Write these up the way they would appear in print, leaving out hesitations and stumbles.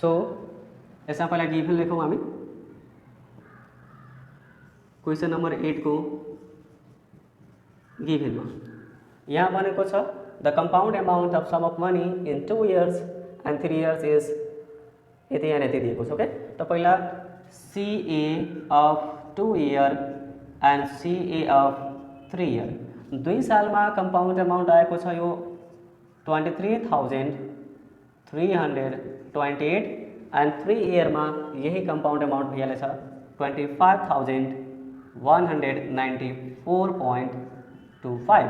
So यसमा पहिला given लेखौँ हामी। क्वेसन नम्बर 8 को गिभनमा यहाँ भनेको छ the compound amount of sum of money in 2 years and 3 years is यति यहाँ यति दिएको छ। ओके, त पहिला CA of 2 year and CA of 3 year 2 सालमा कम्पाउन्ड एमाउन्ट आएको छ यो 23,328 एन्ड 3 इयरमा यही कम्पाउन्ड एमाउन्ट भइहाल्छ 25,194.25।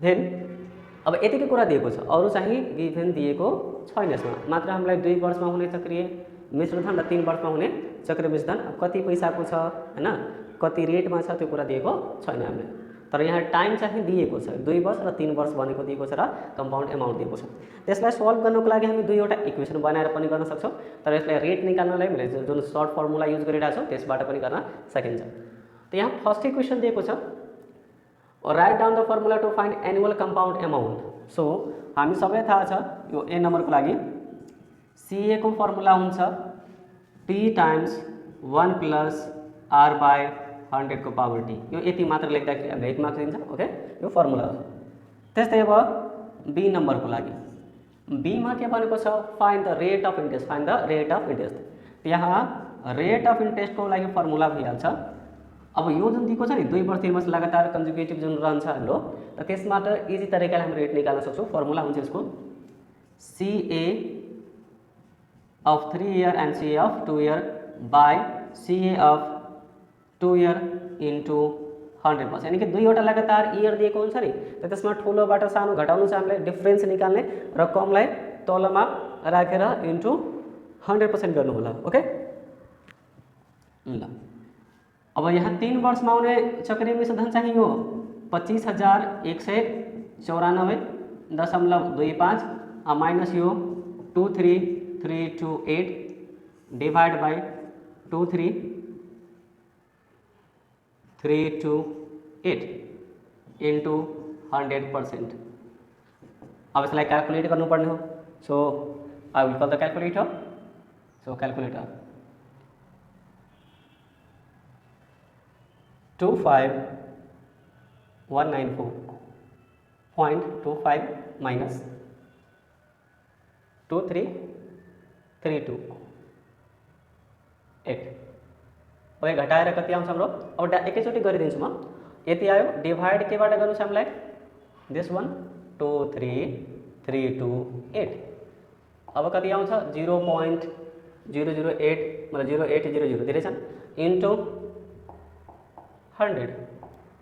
देन अब यतिकै कुरा दिएको छ, अरू चाहिँ गिभन दिएको छैन। यसमा मात्र हामीलाई 2 वर्षमा हुने चक्रीय मिश्रधन र 3 वर्षमा हुने चक्रीय मिश्रधन कति पैसाको छ हैन, कति रेटमा छ त्यो कुरा दिएको छैन हामीले। तर यहाँ टाइम चाहिँ दिएको छ 2 वर्ष र 3 वर्ष भनेको दिएको छ र कम्पाउन्ड एमाउन्ट दिएको छ। त्यसलाई सल्भ गर्नको लागि हामी दुईवटा इक्वेसन बनाएर पनि गर्न सक्छौँ, तर यसलाई रेट निकाल्नलाई मैले जुन सर्ट फर्मुला युज गरिरहेको छु त्यसबाट पनि गर्न सकिन्छ। त यहाँ फर्स्ट इक्वेसन दिएको छ write down the formula to find annual compound amount. So हामी सबै थाहा छ यो ए नम्बरको लागि CA को फर्मुला हुन्छ P times 1 plus R by 100 को पावर T। यो यति मात्र लेख्दाखेरि हामीले 1 मार्क्स दिन्छ। ओके, यो फर्मुला हो। त्यस्तै अब बी नम्बरको लागि बीमा के भनेको छ find the rate of interest, find the rate of interest. यहाँ रेट अफ इन्ट्रेस्टको लागि फर्मुला भइहाल्छ। अब यो जुन दिएको छ नि 2 वर्ष 3 वर्ष लगातार कन्जुगेटिभ जुन रहन्छ हाम्रो, त त्यसबाट इजी तरिकाले हामी रेट निकाल्न सक्छौँ। फर्मुला हुन्छ यसको CA of 3 year and CA of 2 year by CA of 2 year into 100%, यानी कि दुईवटा लगातार इयर दिएको हुन्छ नि, त त्यसमा ठुलोबाट सानो घटाउनु छ हामीले, डिफ्रेन्स निकाल्ने र कमलाई तलमा राखेर इन्टु 100% गर्नु होला। ओके, ल अब यहाँ 3 वर्षमा आउने चक्रीय मिश्रधन चाहिँ हो 25,194.25 माइनस यो 23,328 डिवाइड बाई 23,328 इन्टु 100%। अब यसलाई क्यालकुलेट गर्नुपर्ने हो। So I will call the calculator. So calculator 25,194.25 minus 23,328। Okay, घटाएर कति आउँछ हाम्रो? अब एकैचोटि गरिदिन्छु म। यति आयो, डिभाइड केबाट गर्नु छ हामीलाई? This one 23,328। अब कति आउँछ? 0.008 मतलब 0800 धेरै छन् इन्टु 100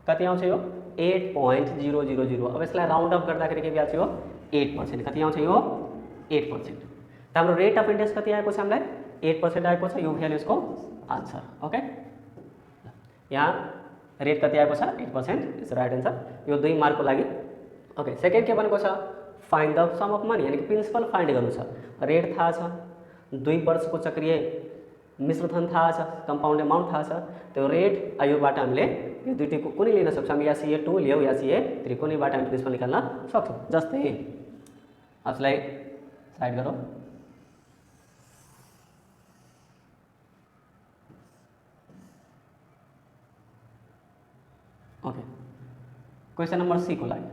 कति आउँछ यो? 8.000। अब यसलाई राउन्ड अफ गर्दाखेरि के भइहाल्छ यो? 8%। कति आउँछ यो? 8%। त हाम्रो रेट अफ इन्ट्रेस्ट कति आएको छ हामीलाई? 8% आएको छ। यो भइहाल्यो यसको आन्सर। ओके, यहाँ रेट कति आएको छ? 8% इज राइट आन्सर। यो 2 मार्कको लागि। ओके, सेकेन्ड के भनेको छ find the sum of money, यानी कि प्रिन्सिपल फाइन्ड गर्नु छ। रेट थाहा छ, 2 वर्षको चक्रीय मिश्रधन थाहा छ, कम्पाउन्ड एमाउन्ट थाहा छ। त्यो रेट योबाट हामीले यो दुईटैको कुनै लिन सक्छौँ, हामी या CA2 लियौँ या CA3 कुनैबाट हामी प्रिन्सिपल निकाल्न सक्छौँ। जस्तै यसलाई साइड गरौँ। ओके, क्वेसन नम्बर C को लागि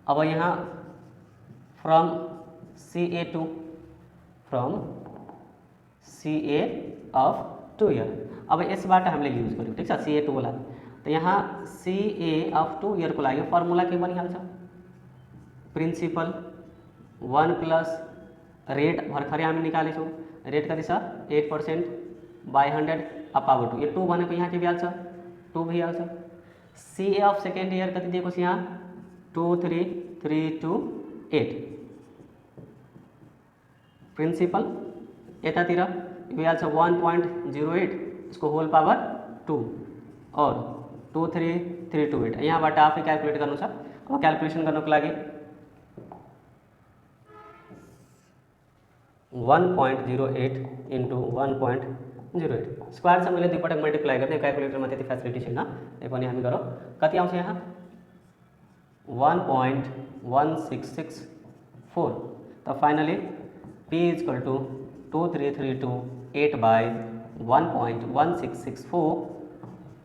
अब यहाँ फ्रम CA2 अफ 2 year। अब यसबाट हामीले युज गर्यौँ, ठिक छ, CA2 को लागि। त यहाँ CA अफ 2 year को लागि फर्मुला के बनिहाल्छ? प्रिन्सिपल 1 प्लस रेट भर्खरै हामी निकालेछौँ। रेट कति छ? 8% बाई 100 अप पावर 2। यो 2 भनेको यहाँ के भइहाल्छ? 2 भइहाल्छ। CA अफ सेकेन्ड इयर कति दिएको छ यहाँ? 23,328। प्रिन्सिपल यतातिर भइहाल्छ 1.08, इसको होल पावर 2 और 23,328। यहाँबाट आफै क्यालकुलेट गर्नु छ। अब क्यालकुलेसन गर्नुको लागि 1.08 इन्टु 1.08 स्क्वायर छ, मैले 2 पटक मल्टिप्लाई गर्ने, क्यालकुलेटरमा त्यति फेसिलिटी छैन, त्यही पनि हामी गरौँ। कति आउँछ यहाँ? 1.1664। त finally P equal to 2332/1.1664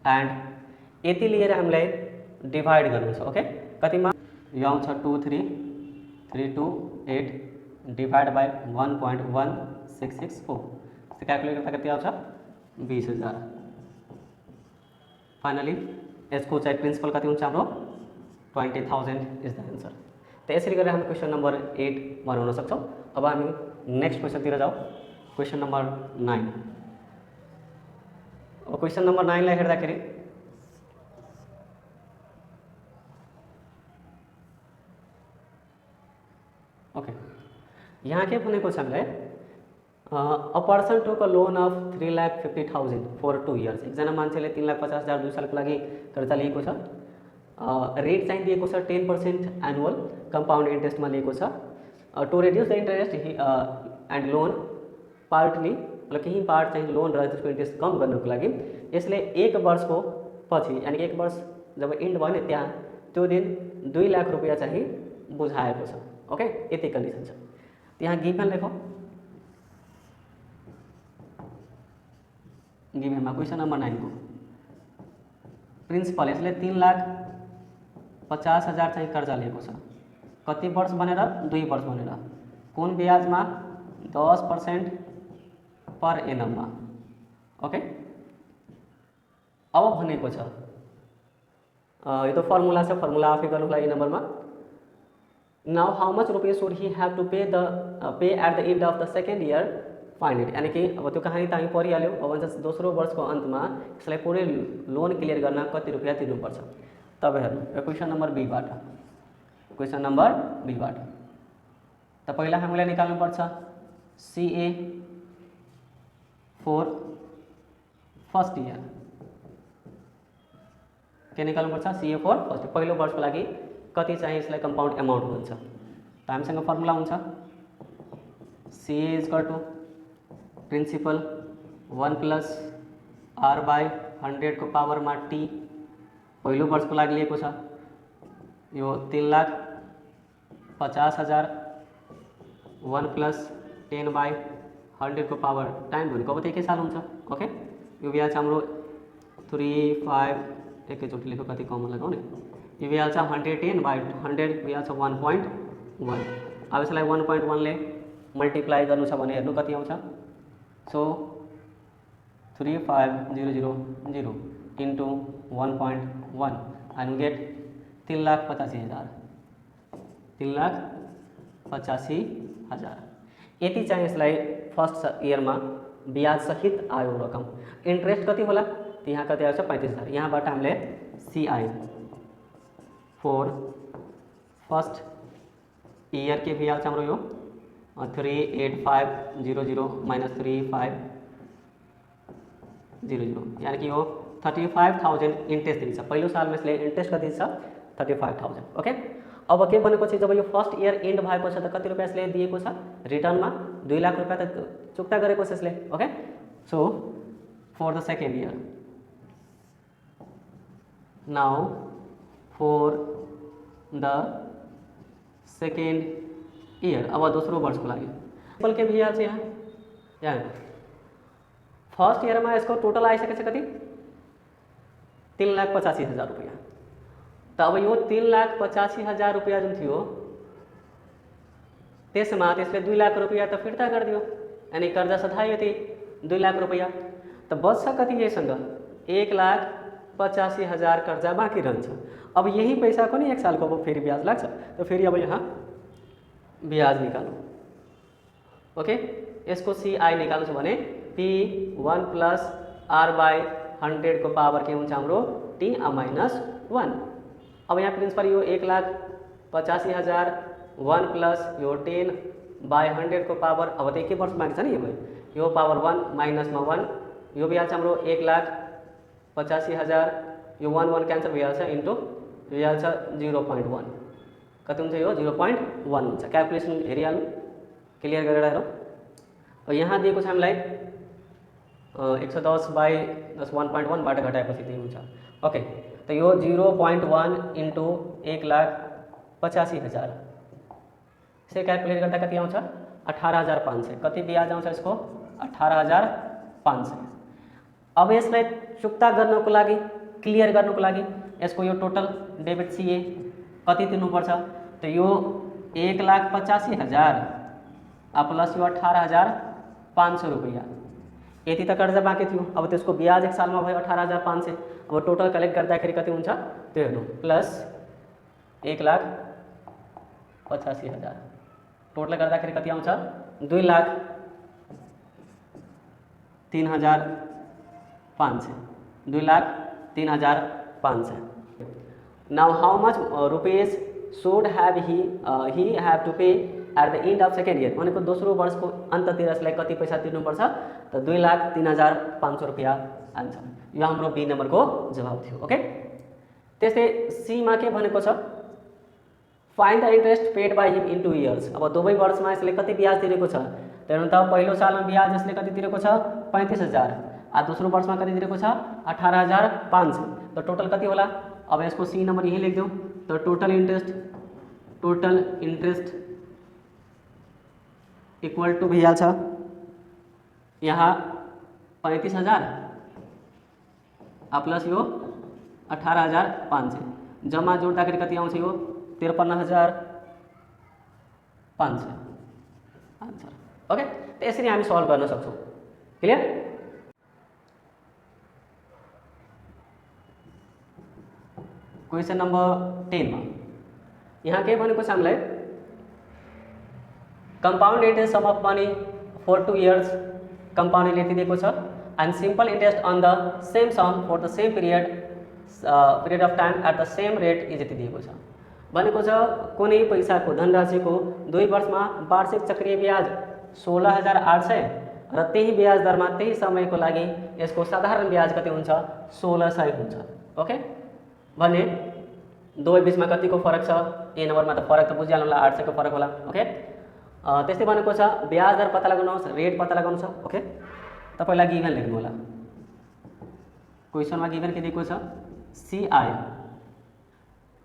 and यति लिएर हामीलाई डिभाइड गर्नु छ। ओके, कतिमा यो आउँछ 23328 डिभाइड बाई 1.1664। क्यालकुलेट गर्दा कति आउँछ 20,000। फाइनली यसको चाहिँ प्रिन्सिपल कति हुन्छ हाम्रो 20,000 इज द एन्सर। त यसरी गरेर हामी क्वेसन नम्बर 8 बनाउन सक्छौँ। अब हामी नेक्स्ट क्वेसनतिर जाउँ, क्वेसन नम्बर 9। अब क्वेसन नम्बर 9लाई हेर्दाखेरि ओके, यहाँ के भनेको छ हामीलाई a person took a loan of 3,50,000 for 2 years. एकजना मान्छेले 3,50,000 2 सालको लागि कर्जा लिएको छ। रेट चाहिँ दिएको छ 10% एनुअल कम्पाउन्ड इन्ट्रेस्टमा लिएको छ। To reduce the interest and loan partly, मतलब केही पार्ट चाहिँ लोन र त्यसको इन्ट्रेस्ट कम गर्नको लागि यसले 1 वर्षको पछि यानि 1 वर्ष जब इन्ड भयो नि त्यहाँ त्यो दिन 2 लाख रुपियाँ चाहिँ बुझाएको छ। ओके, यति कन्डिसन छ। यहाँ गिभन लेखौँ, गिभनमा क्वेसन नम्बर 9 को प्रिन्सिपल यसले 3,50,000 चाहिँ कर्जा लिएको छ। कति वर्ष भनेर 2 वर्ष भनेर, कुन ब्याजमा 10% पर एनममा। ओके, अब भनेको छ यो त फर्मुला छ, फर्मुला आफै गर्नु होला यी नम्बरमा। नाउ हाउ मच रुपियाँ should he have to pay at the end of the second year find it. यानी कि अब त्यो कहानी त हामी पढिहाल्यौँ। अब भन्छ दोस्रो वर्षको अन्तमा यसलाई पुरै लोन क्लियर गर्न कति रुपियाँ तिर्नुपर्छ। तब हेर्नु क्वेसन नम्बर बीबाट, क्वेसन नम्बर बीबाट त पहिला हामीलाई निकाल्नुपर्छ CA फर फर्स्ट इयर। के निकाल्नुपर्छ CA फर फर्स्ट, पहिलो वर्षको लागि कति चाहिँ यसलाई कम्पाउन्ड एमाउन्ट हुन्छ। त हामीसँग फर्मुला हुन्छ CA equal to principal 1 plus R/100 को पावरमा T। पहिलो वर्षको लागि लिएको छ यो 3,50,000 1 प्लस 10/100 को पावर टाइम भनेको अब एकै साल हुन्छ। ओके, यो ब्याज हाम्रो 3,5 एकैचोटि लेख्यो, कति कमन लगाउने। यो ब्याज छ 110/100, ब्याज छ 1.1। अब यसलाई 1.1 ले मल्टिप्लाई गर्नु छ भने हेर्नु कति आउँछ। So 35,000 into 1.1 and get 3,85,000। 3,85,000 यति चाहिँ यसलाई फर्स्ट इयरमा ब्याज सहित आयो रकम। इन्ट्रेस्ट कति होला यहाँ कति आउँछ 35,000। यहाँबाट हामीले CI फर फर्स्ट इयर के ब्याज हाम्रो यो 3,85,00 माइनस 3,500 यानी कि यो 35,000 इन्ट्रेस्ट दिन्छ। पहिलो सालमा यसले इन्ट्रेस्ट कति छ 35,000। ओके, अब के भनेको चाहिँ जब यो फर्स्ट इयर एन्ड भएको छ त कति रुपियाँ यसले दिएको छ रिटर्नमा 2 लाख रुपियाँ त चुक्ता गरेको छ यसले। Okay, so for the second year now for the second year, अब दोस्रो वर्षको लागि पल के भी हाल्छ यहाँ फर्स्ट इयरमा यसको टोटल आइसकेको छ कति 3,85,000 रुपियाँ। त अब यो 3,85,000 रुपियाँ जुन थियो त्यसमा त्यसले 2 लाख रुपियाँ त फिर्ता गरिदियो, यानी कर्जा सधायो यति 2 लाख रुपियाँ। त बच्छ कति यहीसँग 1,85,000 कर्जा बाँकी रहन्छ। अब यही पैसा को नहीं 1 साल को अब फेरि ब्याज लाग्छ। तो फेरि अब यहाँ ब्याज निकाल्नु। ओके, यसको CI निकाल्नु छ भने P1 प्लस R/100 को पावर के हुन्छ हाम्रो T -1। अब यहाँ प्रिन्सिपल यो 1,85,000 1 प्लस यो 10/100 को पावर अब त एकै वर्ष बाँकी छ नि यो पावर 1 माइनसमा 1 यो ब्याज हाम्रो 1,85,000 यो 1 क्यान्सल भइहाल्छ इन्टु यो ब्याज छ 0.1 कति हुन्छ यो 0.1 हुन्छ। क्यालकुलेसन हेरिहाल्नु क्लियर गरेर हेरौँ। यहाँ दिएको छ हामीलाई 110/10 1.1 बाट घटाएपछि त्यही हुन्छ। ओके, तो यो 0.1 × 1,85,000 से क्यालकुलेट गर्दा कति आउँछ 18,500 कति ब्याज आउँछ यसको 18,500। अब यसलाई चुक्ता गर्नको लागि क्लियर गर्नको लागि यसको यो टोटल डेबिट सीए कति तिर्नुपर्छ त यो 1,85,000 प्लस यो 18,500 रुपैयाँ यति त कर्जा बाँकी थियो। अब त्यसको ब्याज एक सालमा भयो 18,500। अब टोटल कलेक्ट गर्दाखेरि कति हुन्छ त्यो हेर्नु प्लस 1,85,000 टोटल गर्दाखेरि कति आउँछ 2,03,500 2,03,500। Now how much rupees should have he have to pay at the end of second year भनेको दोस्रो वर्षको अन्ततिर यसलाई कति पैसा तिर्नुपर्छ त 2,03,500 रुपैयाँ आन्छ। यो हाम्रो बी नम्बरको जवाब थियो। ओके, त्यस्तै सीमा के भनेको छ find the interest paid by him in 2 years. अब दुवै वर्षमा यसले कति ब्याज तिरेको छ त हेर्नु त पहिलो सालमा ब्याज यसले कति तिरेको छ 35,000 दोस्रो वर्षमा कति तिरेको छ 18,500 त टोटल कति होला। अब यसको सी नंबर यही लिख दूँ तो टोटल इंटरेस्ट इक्वल टू भैया यहाँ 35,000 प्लस यो 18,500 जम्मा जोड्दाखेरि कति आउँछ यो 53,500 आन्सर। ओके, तो यसरी हामी सल्भ गर्न सक्छौँ। क्लियर। क्वेश्चन नंबर 10 में यहाँ के भनेको छ हामीलाई compound interest sum of money for 2 years compound यति दिएको छ and simple interest on the same sum for the same period of time at the same rate is यति दिएको छ भनेको छ कुनै पैसाको धनराशिको 2 वर्षमा वार्षिक चक्रीय ब्याज 16,800 र त्यही ब्याज दरमा त्यही समयको लागि यसको साधारण ब्याज कति हुन्छ 1,600 हुन्छ। ओके, भने दुवै बीचमा कतिको फरक छ ए नम्बरमा त फरक त बुझिहाल्नु होला 800 को फरक होला। ओके, त्यस्तै भनेको छ ब्याज दर पत्ता लगाउनुहोस् रेट पत्ता लगाउनु छ। ओके, तपाईलाई गिभन लेख्नु होला। क्वेशनमा गिभन के दिएको छ सीआई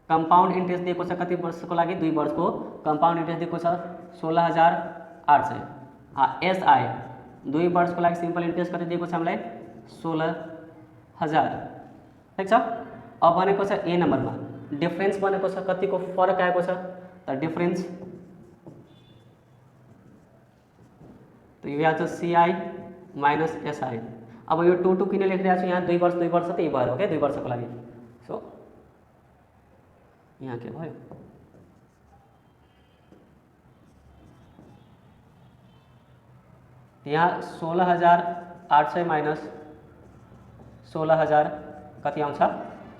कंपाउंड इंट्रेस्ट दिएको छ कति वर्षको लागि 2 वर्षको कंपाउंड इंट्रेस्ट दिएको छ 16,800 एसआई 2 वर्षको लागि सिंपल इंट्रेस्ट कति दिएको छ हामीलाई 16,000। ठीक छ। अब भनेको छ ए नम्बरमा डिफरेंस भनेको छ कतिको फरक आएको छ त डिफरेंस तो यो आछ सीआई माइनस एसआई। अब यो 2 किन लेखिरहेको छु यहाँ 2 वर्ष त्यही भयो। ओके, 2 वर्षको लागि सो यहाँ के भयो यहाँ 16,800 माइनस 16,000 कति आउँछ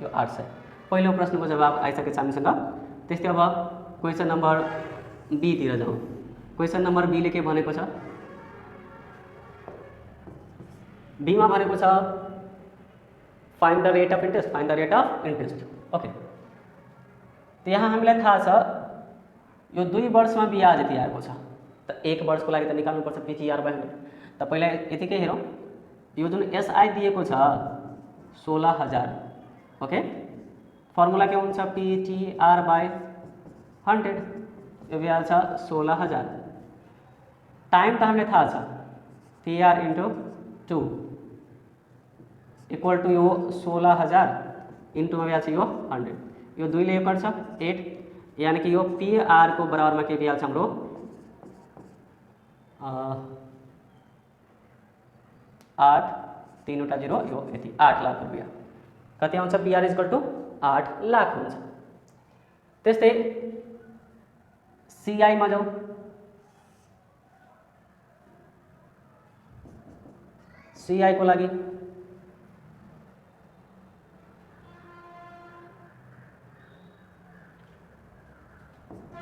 यो 800। पहिलो प्रश्नको जवाब आइसकेको छ हामीसँग। त्यस्तै अब क्वेशन नंबर बी तिर जाउँ। क्वेशन नंबर बी ले के भनेको छ बी मा भनेको छ find the rate of interest. Okay, तो यहाँ हामीलाई थाहा छ यो 2 वर्षमा ब्याज यति आएको छ त 1 वर्षको लागि त निकाल्नु पर्छ पीटीआर बाइ 100। त पहिला यतिकै हेरौँ यो जुन एसआई दिएको छ 16,000। ओके, फर्मुला के हुन्छ पीटीआर बाइ 100 यो ब्याज छ 16,000 टाइम त हामीले थाहा छ पीआर इन्टु 2 इक्वल टू यो 16,000 इन्टु ब्याज यो 100 यो 2 ले कट्छ 8 यानी कि यो पीआर को बराबर में के ब्याज हाम्रो 8 3 वटा 0 यो यति 8 लाख रुपैयाँ कति आउँछ पीआर इक्वल टू 8 लाख हुन्छ। त्यस्तै सीआई मा जाउँ। सीआई को लागि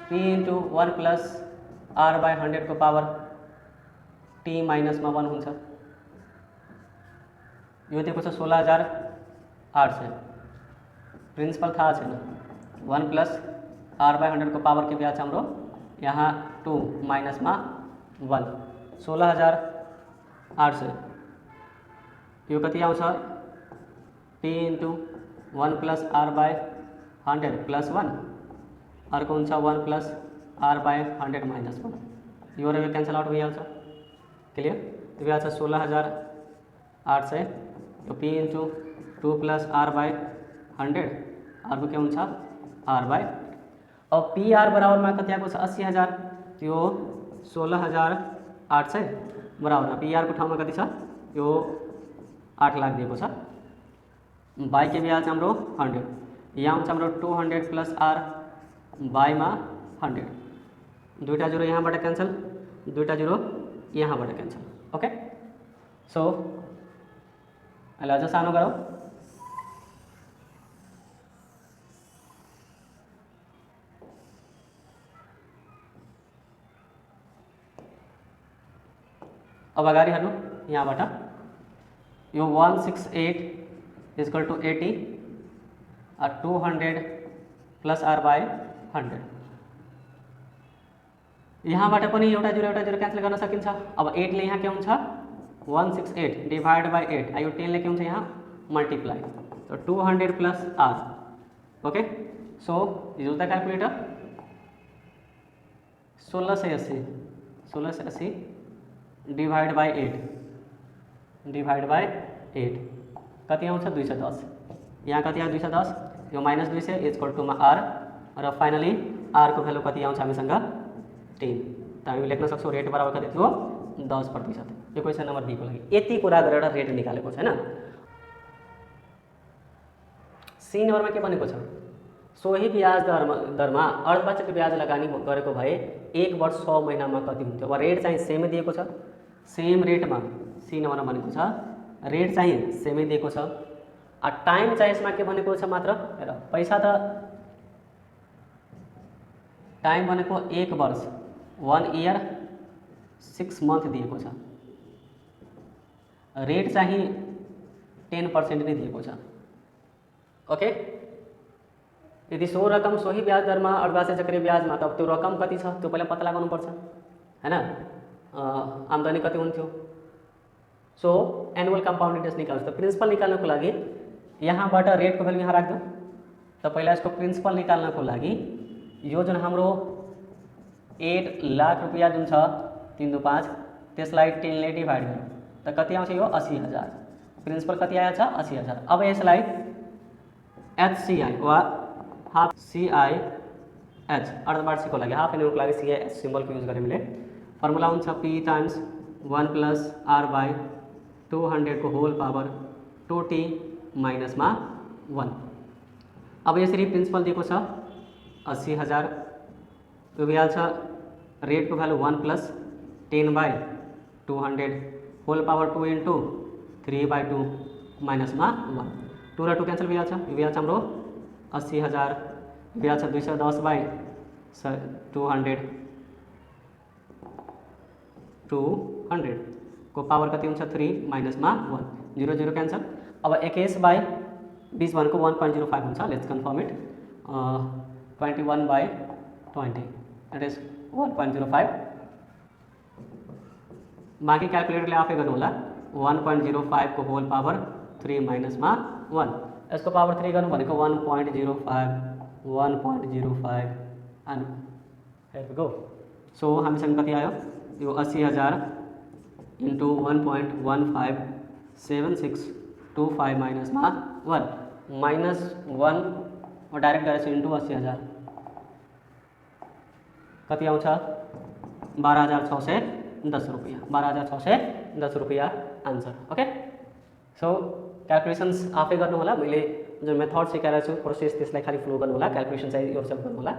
P into 1 plus R by 100 को पावर T माइनस में 1 हुन्छ। यो दिएको छ 16,800 प्रिंसिपल थाहा छैन 1 प्लस R बाई 100 को पावर के ब्याज हाम्रो यहाँ 2 माइनस में 1 16,800 यो कति आउँछ P into 1 plus R by 100 plus 1 अर्को हुन्छ 1 प्लस R बाई 100 माइनस 1 यो र यो क्यान्सल आउट भइहाल्छ। क्लियर? त्यो भइहाल्छ 16,800 यो पी इन्टु 2 + r/100 अर्को के हुन्छ r/। अब पीआर बराबरमा कति आएको छ 80,000 त्यो 16,800 बराबरमा पीआरको ठाउँमा कति छ यो 8 लाख दिएको छ। बाई के बिहाल्छ हाम्रो 100 यहाँ हुन्छ हाम्रो 200 + r बाईमा 100 दुईटा जिरो यहाँबाट क्यान्सल दुईटा जिरो यहाँबाट क्यान्सल। ओके सो यसलाई अझ सानो गरौँ। अब अगाडि हेर्नु यहाँबाट यो 168 = 80 200 + r/100 यहाँबाट पनि एउटा जिरो क्यान्सल गर्न सकिन्छ। अब 8 ले यहाँ के हुन्छ 168 / 8 यो 10 ले के हुन्छ यहाँ मल्टिप्लाई तो 200 + r। Okay so use the calculator 1680 divide by 8 कति आउँछ 210 यहाँ कति आयो 210 यो -200 = r र फाइनली r को भ्यालु कति आउँछ हामीसँग 10 त हामी लेख्न सक्छौँ रेट बराबर कति थियो 10%। यो क्वेसन नम्बर बी को लागि यति कुरा गरेर रेट निकालेको छैन। सी नम्बरमा के भनेको छ सोही ब्याज दरमा अर्धवार्षिक ब्याज लगानी गरेको भए 1 वर्ष 6 महिनामा कति हुन्थ्यो। अब रेट चाहिँ सेमै दिएको छ सेम रेटमा सी नम्बरमा भनेको छ रेट चाहिँ सेमै दिएको छ टाइम चाहिँ यसमा के भनेको छ मात्र हेर पैसा त टाइम भनेको 1 वर्ष 1 इयर 6 मन्थ दिएको छ रेट चाहिँ 10% नै दिएको छ। ओके यदि सो रकम सोही ब्याज दरमा अर्धवार्षिक चक्रीय ब्याजमा तब त्यो रकम कति छ त्यो पहिला पत्ता लगाउनुपर्छ हैन। आम्दानी कति हुन्थ्यो सो एनुअल कम्पाउन्ड इन्ट्रेस्ट निकाल्छ। त प्रिन्सिपल निकाल्नको लागि यहाँबाट रेटको भ्यालु यहाँ राख्दिउँ त पहिला यसको प्रिन्सिपल निकाल्नको लागि यो जुन हाम्रो 8 लाख रुपैयाँ जुन छ 3 2 5 त्यसलाई 10 ले डिभाइड गरौँ त कति आउँछ यो 80,000 प्रिन्सिपल कति आएछ 80,000। अब यसलाई HCI वा हाफ CIH अर्धवार्षिकको लागि हाफ एनुअलको लागि CIH सिम्बलको युज गरेँ मैले। फर्मुला हुन्छ P × 1 + r/200 को होल पावर 2t माइनसमा 1। अब यसरी प्रिन्सिपल दिएको छ 80,000 यो भइहाल्छ रेटको भ्यालु 1 + 10/200 होल पावर 2 × 3/2 माइनसमा 1 2 र 2 क्यान्सल भइहाल्छ यो भइहाल्छ हाम्रो 80,000 भइहाल्छ 210/200 को पावर कति हुन्छ 3 माइनसमा 1 0 0 क्यान्सल। अब 21/20 भनेको 1.05 हुन्छ let's confirm it 21/20 it is 1.05 बाँकी क्यालकुलेटरले आफै गर्नु होला 1.05 को होल पावर 3 माइनसमा 1 यसको पावर 3 गर्नु भनेको 1.05 and here we go. So हामीसँग कति आयो यो 80,000 इन्टु 1.157625 माइनसमा 1 -1 डाइरेक्ट गरेपछि इन्टु 80,000 कति आउँछ 12,610 रुपैयाँ 12,610 रुपैयाँ आन्सर। ओके सो क्यालकुलेसन्स आफै गर्नु होला मैले जुन मेथड सिकाएर छु प्रोसेस त्यसलाई खाली फलो गर्नु होला क्यालकुलेसन चाहिँ योरसेल्फ गर्नु होला।